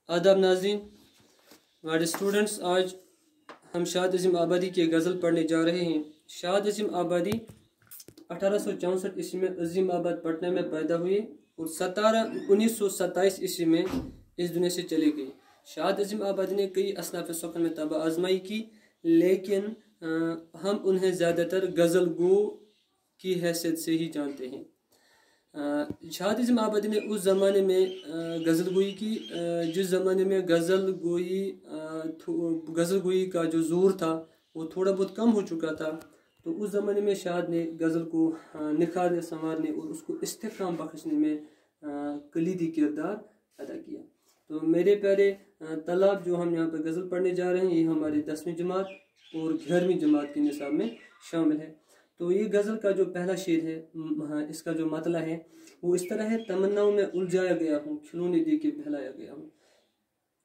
आदाब नाज़रीन, हमारे स्टूडेंट्स, आज हम शाद अज़ीम आबादी की गज़ल पढ़ने जा रहे हैं। शाद अज़ीम आबादी 1864 ईस्वी में अज़ीम आबाद पटना में पैदा हुए और 1927 ईस्वी में इस दुनिया से चले गए। शाद अज़ीम आबादी ने कई असनाफ़ शक्ल में तब आजमाई की, लेकिन हम उन्हें ज़्यादातर गज़ल गो की हैसियत से ही जानते हैं। शाद अज़ीम आबादी ने उस ज़माने में गज़ल गोई की जिस ज़माने में गज़ल गोई का जो ज़ोर था वो थोड़ा बहुत कम हो चुका था। तो उस ज़माने में शाद ने गज़ल को निखारने, संवारने और उसको इस्तेहकाम बख्शने में कलीदी किरदार अदा किया। तो मेरे प्यारे तलाब, जो हम यहाँ पर गज़ल पढ़ने जा रहे हैं, ये हमारी 10वीं जमात और 11वीं जमात के निसाब में शामिल है। तो ये गज़ल का जो पहला शेर है, इसका जो मतला है वो इस तरह है: तमन्नाओं में उलझाया गया हूँ, खिलौने दे के बहलाया गया हूँ।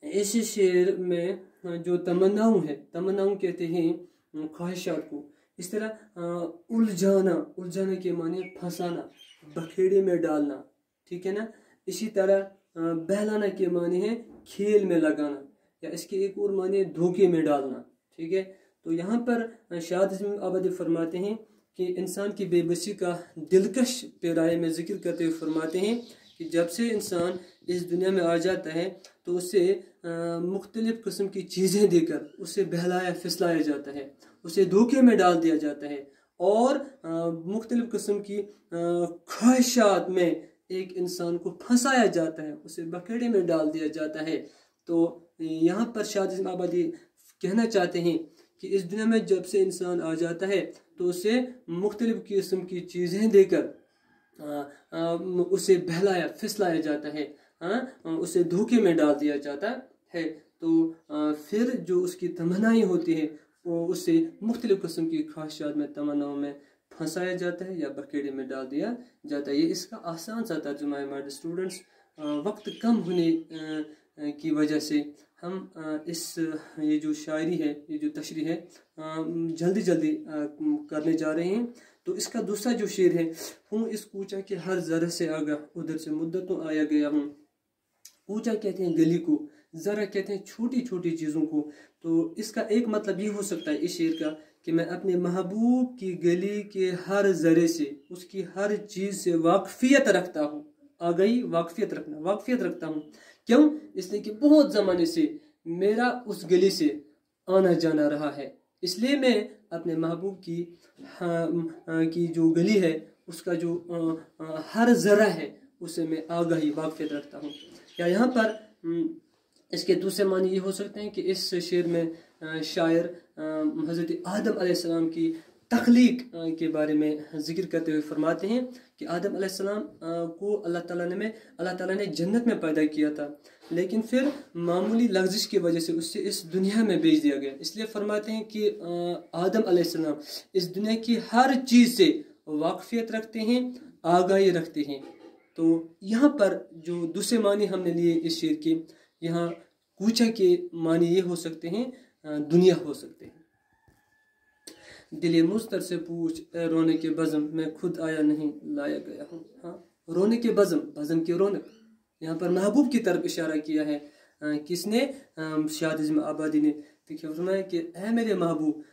इस शेर में जो तमन्नाओं है, तमन्नाओं कहते हैं ख्वाहिशात को। इस तरह उलझाना के माने फंसाना, बखेड़े में डालना, ठीक है ना। इसी तरह बहलाना के माने है खेल में लगाना, या इसके एक और माने धोखे में डालना, ठीक है। तो यहाँ पर शाद अज़ीम आबादी फरमाते हैं कि इंसान की बेबसी का दिलकश पैराए में ज़िक्र करते हुए फरमाते हैं कि जब से इंसान इस दुनिया में आ जाता है तो उसे मुख्तलिफ़ किस्म की चीज़ें देकर उसे बहलाया फिसलाया जाता है, उसे धोखे में डाल दिया जाता है और मुख्तलिफ़ किस्म की ख्वाहिशात में एक इंसान को फंसाया जाता है, उसे बखेड़े में डाल दिया जाता है। तो यहाँ पर शाद अज़ीम आबादी कहना चाहते हैं कि इस दुनिया में जब से इंसान आ जाता है तो उसे मुख्तलिफ़ किस्म की चीज़ें देकर उसे बहलाया फिसलाया जाता है, उसे धोखे में डाल दिया जाता है। तो फिर जो उसकी तमन्नाएं होती हैं वो उसे मुख्तलिफ़ किस्म की ख्वाहिशात में, तमन्नाओं में फंसाया जाता है या बखेड़े में डाल दिया जाता है। ये इसका आसान सा तर्जुमा है हमारे स्टूडेंट्स। वक्त कम होने की वजह से हम ये जो शायरी है, ये जो तशरीह है, जल्दी जल्दी करने जा रहे हैं। तो इसका दूसरा जो शेर है: हूँ इस कूचा के हर ज़रा से आगा, उधर से मुद्दतों आया गया हूँ। कूचा कहते हैं गली को, ज़रा कहते हैं छोटी छोटी चीज़ों को। तो इसका एक मतलब ये हो सकता है इस शेर का कि मैं अपने महबूब की गली के हर ज़रे से, उसकी हर चीज़ से वाकफियत रखता हूँ। आ गई वाकफियत रखना, वाकफियत रखता हूँ। क्यों? इसलिए कि बहुत ज़माने से मेरा उस गली से आना जाना रहा है, इसलिए मैं अपने महबूब की जो गली है उसका जो हर ज़रा है उसे मैं आगाही वाकफियत रखता हूँ। या यहाँ पर इसके दूसरे मानी ये हो सकते हैं कि इस शेर में शायर हज़रत आदम अलैहिस्सलाम की तख्लीक के बारे में ज़िक्र करते हुए फरमाते हैं कि आदम अलैहिस्सलाम को अल्लाह ताला ने जन्नत में पैदा किया था, लेकिन फिर मामूली लग़ज़िश की वजह से उससे इस दुनिया में भेज दिया गया। इसलिए फरमाते हैं कि आदम अलैहिस्सलाम इस दुनिया की हर चीज़ से वाकफियत रखते हैं, आगाही रखते हैं। तो यहाँ पर जो दूसरे मानी हमने लिए इस शेर के, यहाँ कूचा के मानी ये हो सकते हैं, दुनिया हो सकते हैं। दिले मुस्तर से पूछ ए रोने के बज़म, मैं खुद आया नहीं लाया गया हूँ। हाँ, रोने के बज़म की रौनक, यहाँ पर महबूब की तरफ इशारा किया है। किसने? शाद अज़ीम आबादी ने। देखिए फरमाया कि ऐ मेरे महबूब,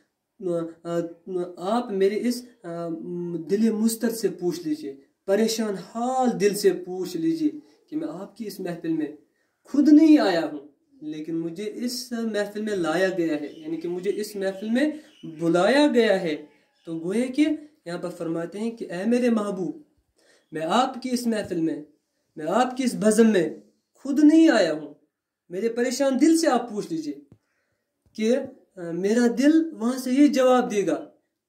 आप मेरे इस दिले मुस्तर से पूछ लीजिए, परेशान हाल दिल से पूछ लीजिए कि मैं आपकी इस महफिल में खुद नहीं आया हूँ, लेकिन मुझे इस महफिल में लाया गया है, यानी कि मुझे इस महफिल में बुलाया गया है। तो गोया कि यहाँ पर फरमाते हैं कि ऐ मेरे महबूब, मैं आपकी इस महफिल में, मैं आपकी इस बज़म में खुद नहीं आया हूँ। मेरे परेशान दिल से आप पूछ लीजिए कि मेरा दिल वहाँ से ये जवाब देगा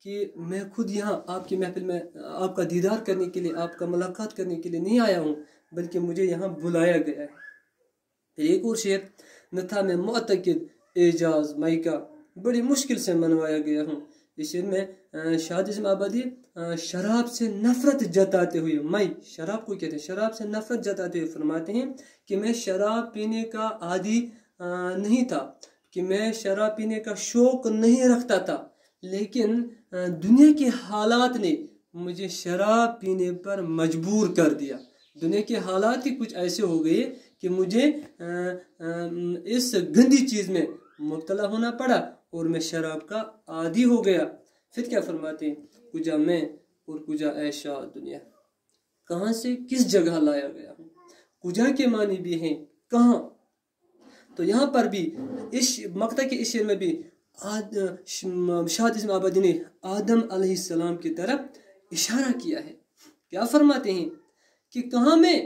कि मैं खुद यहाँ आपकी महफिल में आपका दीदार करने के लिए, आपका मुलाकात करने के लिए नहीं आया हूँ, बल्कि मुझे यहाँ बुलाया गया है। फिर एक और शेर: न था मैं मुअतकिद एजाज मई का, बड़ी मुश्किल से मनवाया गया हूँ। इस शेर में शाद अज़ीम आबादी शराब से नफ़रत जताते हुए, मई शराब को कहते हैं, शराब से नफ़रत जताते हुए फरमाते हैं कि मैं शराब पीने का आदी नहीं था, कि मैं शराब पीने का शौक़ नहीं रखता था, लेकिन दुनिया के हालात ने मुझे शराब पीने पर मजबूर कर दिया। दुनिया के हालात ही कुछ ऐसे हो गए کہ مجھے اس گندی چیز میں مبتلا ہونا پڑا اور میں شراب کا عادی ہو گیا۔ پھر کیا فرماتے ہیں؟ کجا میں اور کجا ایشا دنیا، کہاں سے کس جگہ لایا گیا ہوں۔ کجا کے معنی بھی ہیں کہاں، تو یہاں پر بھی اس مقطع کے اس شعر میں بھی شاہ عظیم آبادی نے آدم علیہ السلام کی طرف اشارہ کیا ہے۔ کیا فرماتے ہیں کہ کہاں میں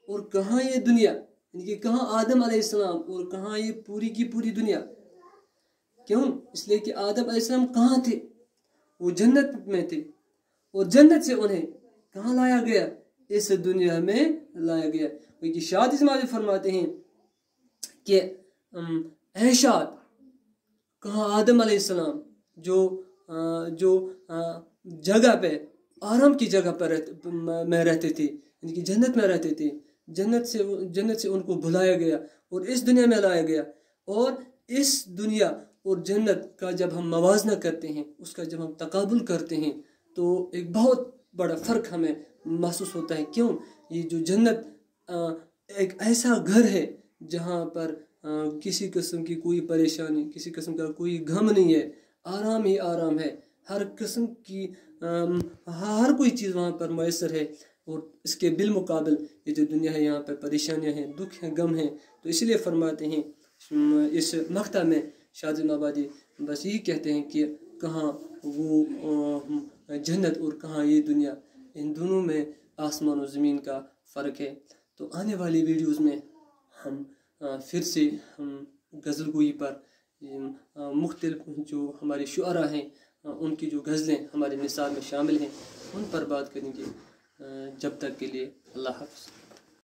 اور کہاں یہ دنیا، یعنی کہ کہاں آدم علیہ السلام اور کہاں یہ پوری کی پوری دنیا۔ کیوں؟ اس لیے کہ آدم علیہ السلام کہاں تھے؟ وہ جنت میں تھے، اور جنت سے انہیں کہاں لایا گیا؟ اس دنیا میں لایا گیا۔ کیونکہ شاہ عظیم آبادی فرماتے ہیں کہ احشاد کہاں آدم علیہ السلام جو جگہ پہ آرام کی جگہ پر میں رہتے تھے، یعنی کہ جنت میں رہتے تھے، جنت سے ان کو بلایا گیا اور اس دنیا میں لایا گیا۔ اور اس دنیا اور جنت کا جب ہم موازنہ کرتے ہیں، اس کا جب ہم تقابل کرتے ہیں، تو ایک بہت بڑا فرق ہمیں محسوس ہوتا ہے۔ کیوں؟ یہ جو جنت ایک ایسا گھر ہے جہاں پر کسی قسم کی کوئی پریشانی، کسی قسم کا کوئی غم نہیں ہے، آرام ہی آرام ہے، ہر قسم کی ہر کوئی چیز وہاں پر میسر ہے۔ اور اس کے بالمقابل یہ جو دنیا ہے، یہاں پر پریشانیاں ہیں، دکھ ہیں، غم ہیں۔ تو اسی لیے فرماتے ہیں اس مقطع میں شاہ عظیم آبادی بس یہی کہتے ہیں کہ کہاں وہ جنت اور کہاں یہ دنیا، ان دونوں میں آسمان و زمین کا فرق ہے۔ تو آنے والی ویڈیوز میں ہم پھر سے غزل گوئی پر مختلف جو ہمارے شعراء ہیں، ان کی جو غزلیں ہمارے نصاب میں شامل ہیں، ان پر بات کریں گے۔ جب تک کے لیے اللہ حافظ۔